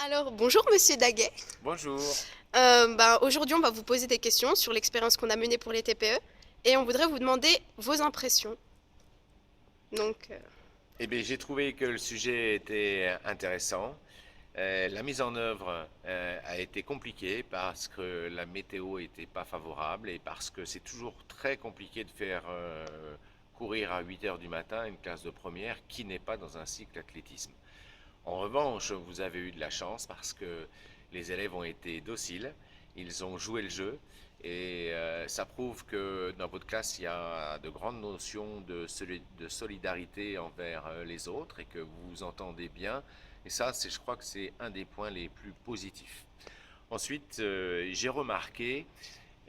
Alors, bonjour Monsieur Daguet. Bonjour. Aujourd'hui, on va vous poser des questions sur l'expérience qu'on a menée pour les TPE et on voudrait vous demander vos impressions. Donc, Eh bien, j'ai trouvé que le sujet était intéressant. La mise en œuvre a été compliquée parce que la météo n'était pas favorable et parce que c'est toujours très compliqué de faire courir à 8 heures du matin une classe de première qui n'est pas dans un cycle athlétisme. En revanche, vous avez eu de la chance parce que les élèves ont été dociles, ils ont joué le jeu et ça prouve que dans votre classe, il y a de grandes notions de solidarité envers les autres et que vous vous entendez bien. Et ça, je crois que c'est un des points les plus positifs. Ensuite, j'ai remarqué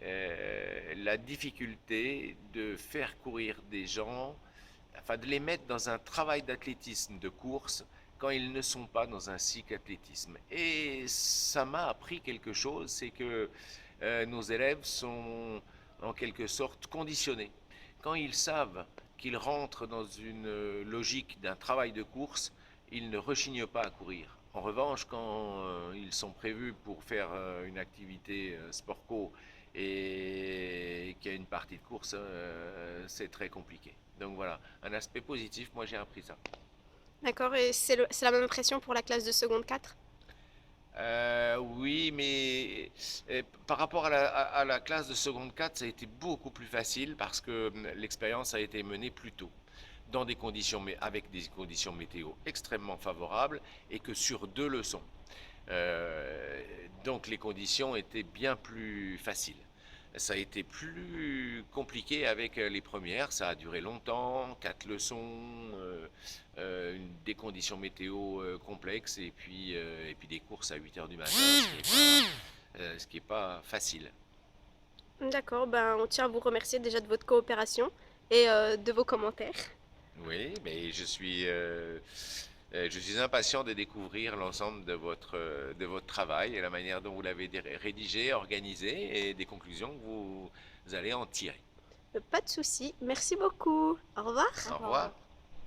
la difficulté de faire courir des gens, enfin de les mettre dans un travail d'athlétisme, de course, quand ils ne sont pas dans un cycle athlétisme. Et ça m'a appris quelque chose, c'est que nos élèves sont en quelque sorte conditionnés. Quand ils savent qu'ils rentrent dans une logique d'un travail de course, ils ne rechignent pas à courir. En revanche, quand ils sont prévus pour faire une activité sport-co et qu'il y a une partie de course, c'est très compliqué. Donc voilà, un aspect positif, moi j'ai appris ça. d'accord, et c'est la même impression pour la classe de seconde 4. Oui, mais par rapport à la classe de seconde 4, ça a été beaucoup plus facile parce que l'expérience a été menée plus tôt, dans des conditions, mais avec des conditions météo extrêmement favorables et que sur deux leçons. Euh, donc les conditions étaient bien plus faciles. Ça a été plus compliqué avec les premières, ça a duré longtemps, quatre leçons, des conditions météo complexes et puis des courses à 8 heures du matin, ce qui est pas facile. D'accord, on tient à vous remercier déjà de votre coopération et de vos commentaires. Oui, mais je suis impatient de découvrir l'ensemble de votre travail et la manière dont vous l'avez rédigé, organisé et des conclusions que vous allez en tirer. Pas de souci, merci beaucoup. Au revoir. Au revoir.